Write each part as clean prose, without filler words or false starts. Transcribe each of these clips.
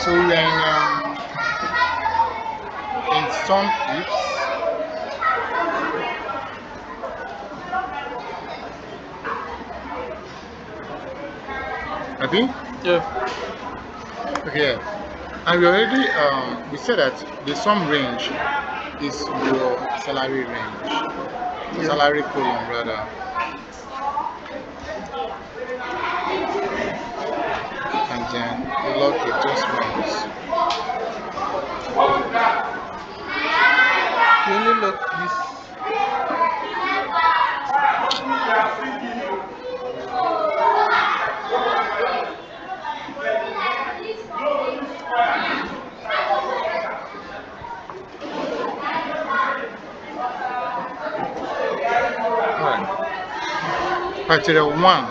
So we are in some ifs. I think Yeah. okay. And we already we said that the sum range is your salary range, Yeah. salary column rather, and then you log adjustments. You only lock this. Alright. Criteria one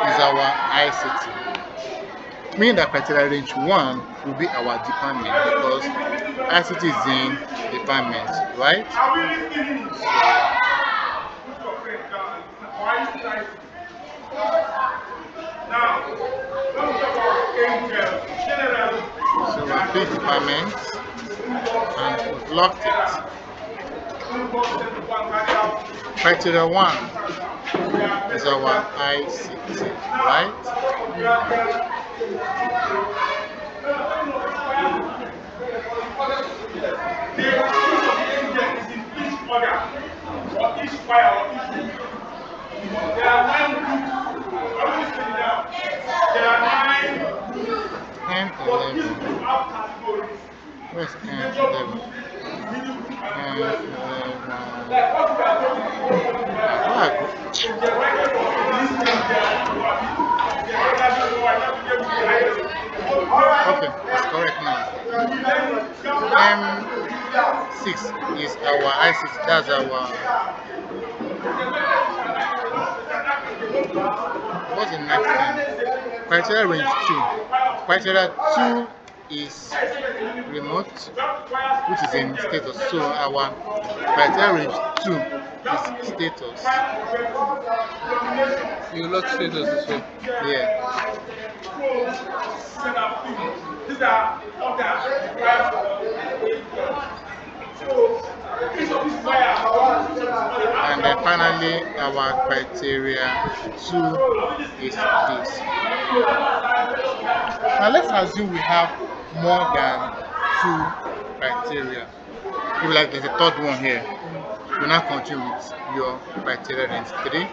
is our ICT. Meaning that criteria range one will be our department because ICT is in department, right? So we have picked department and we've locked it. Criteria one is our ICT, right? And 11. Where's and 11? And 11. Okay, it's correct now. M6 is our ICT, that's our. What's the next thing? Criteria range 2. Criteria 2 is remote, which is in status. So our criteria range 2 is status. You lock status as well. Yeah. And then finally, our criteria 2 is this. Now let's assume we have more than 2 criteria. Maybe like there's a third one here. You now continue with your criteria range 3,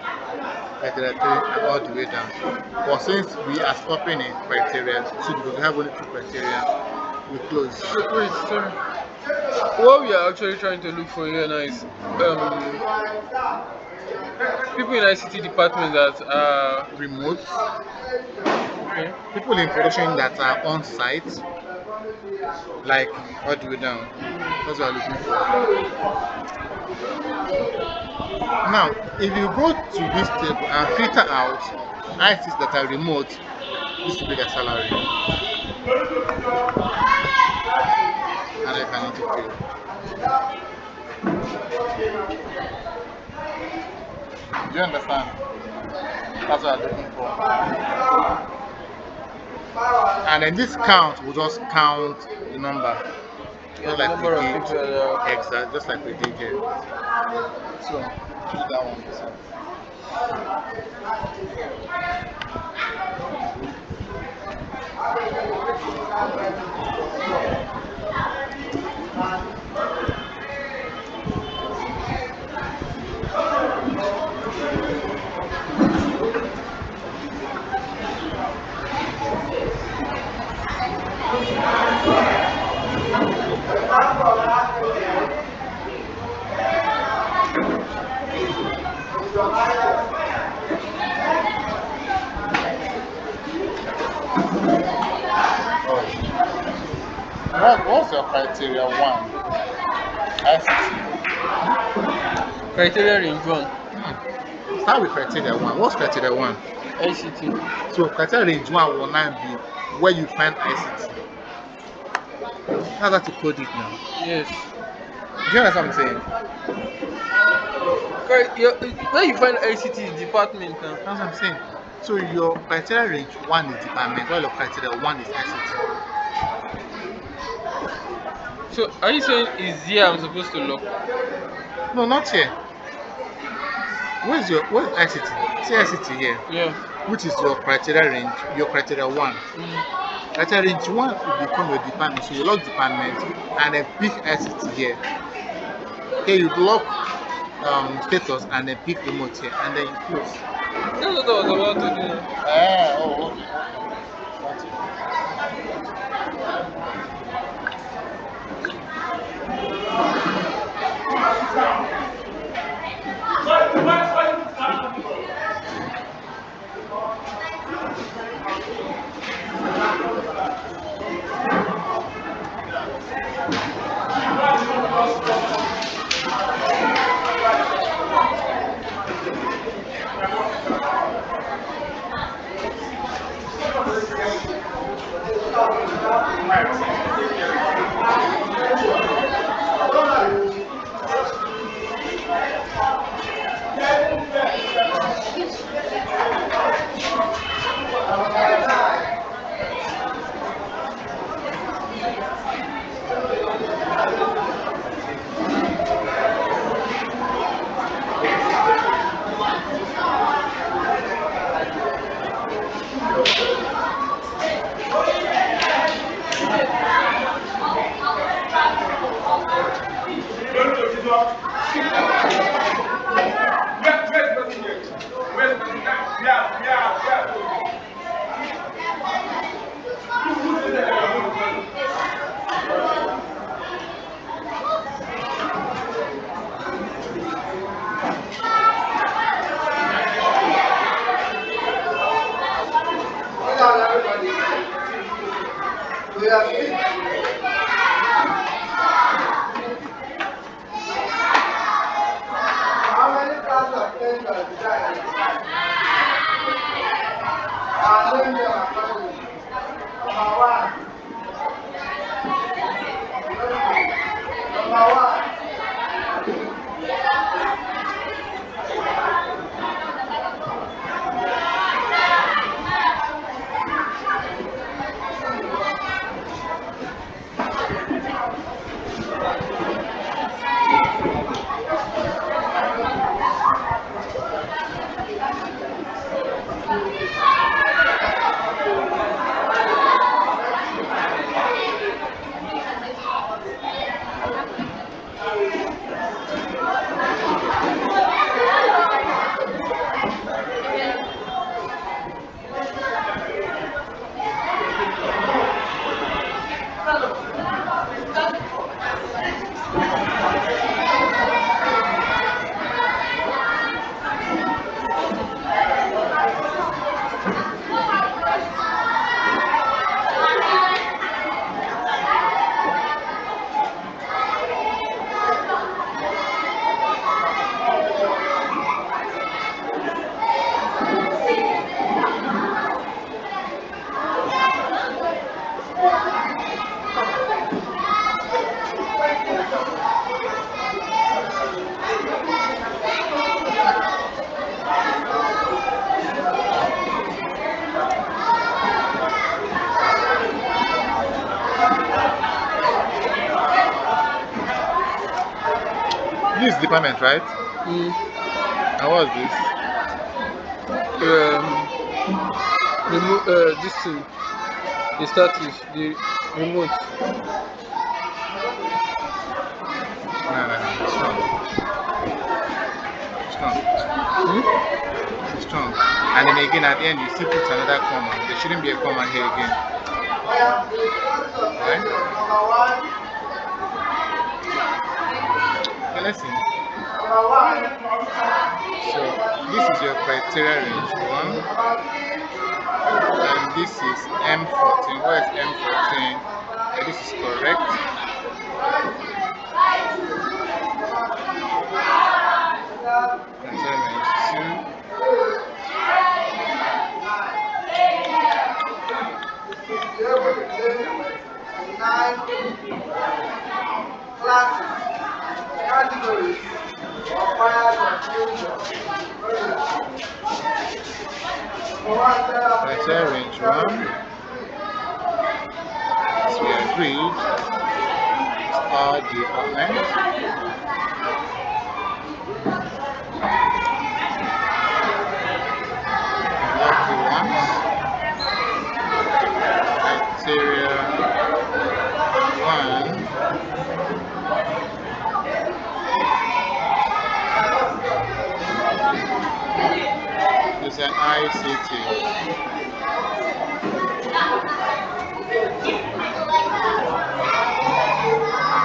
criteria 3, and all the way down. But since we are stopping in criteria 2 because we have only 2 criteria, we close. Wait, sorry. What we are actually trying to look for here now is people in ICT department that are Remote, okay. people in production that are on site, like all the way down. That's what we're looking for. Now, if you go to this table and filter out ICs that are remote, this will be their salary. And I can indicate. Do you understand? That's what I'm looking for. And then this count will just count the number. Yeah, Just the like we number of did people that are exact, just like we did here. So do that one yourself. What's your criteria one? ICT. criteria range one. Start with criteria one. What's criteria one? ICT. So criteria range one will now be where you find ICT. How that to code it now? Yes. Do you understand what I'm saying? Where you find ICT department now? That's what I'm saying. So your criteria range one is department, while your criteria one is ICT. So are you saying is here I'm supposed to look? No, not here. Where's ICT? See ICT here, Yeah. which is your criteria range, your criteria one. Mm. Criteria range one will become your department. So you lock department and then pick ICT here. Here you block status and then pick remote here and then you close. That's what I was about to do now. Oh, okay. Got it. This is department, right? Mm. And what's this? This thing, the status, the remote. No, no, no. Strong. Strong. Hmm? Strong. And then again at the end you still put another comma. There shouldn't be a comma here again. Right? Okay, let's see. So this is your criteria range one, and this is M14. Where is M14? This is correct. Criteria range 2. Criteria range 1, as we agreed, are department. Lucky ones. Criteria 1 is an ICT.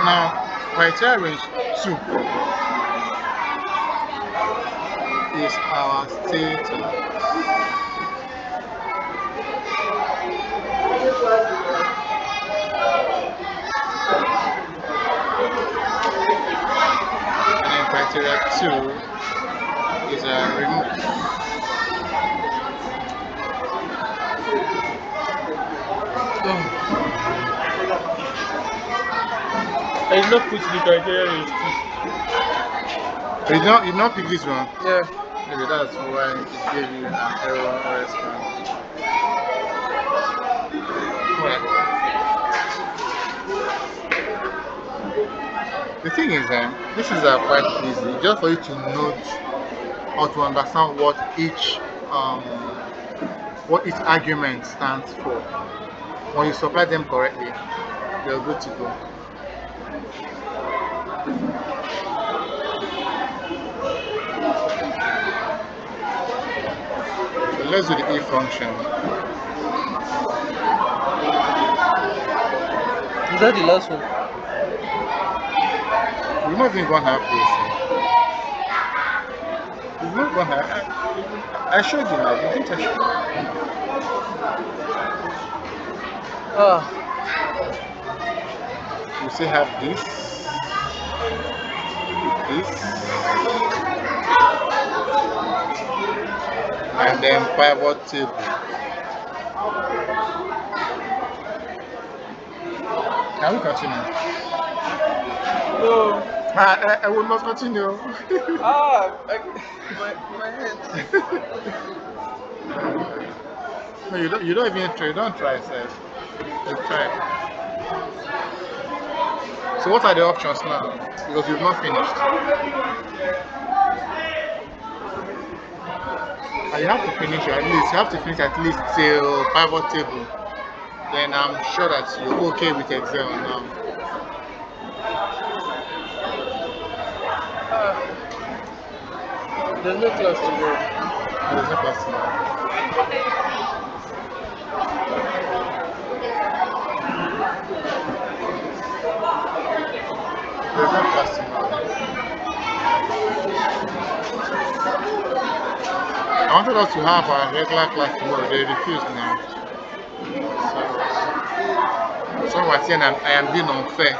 Now, criteria range 2 is our status. And then criteria 2 is a remote. I did not put the criteria range You don't pick this one. too. Yeah. Maybe that's why it gave you an error response. Well, the thing is, this is quite easy, just for you to note or to understand what each argument stands for. When you supply them correctly, you're good to go. So let's do the if function. Is that the last one? We're not even gonna have this. We're not gonna have. I showed you now. You think I showed? Ah, We still have this, and then pivot table. Can we continue? no. I will not continue. My head. No, you don't even try. You don't try, sir. You try. So what are the options now? Because you've not finished. And you have to finish at least. You have to finish at least till pivot table. Then I'm sure that you're okay with Excel now. There's no class tomorrow. There's no class tomorrow. There's no class tomorrow. I wanted us to have our regular class tomorrow. They refused now. So we're saying I am being unfair.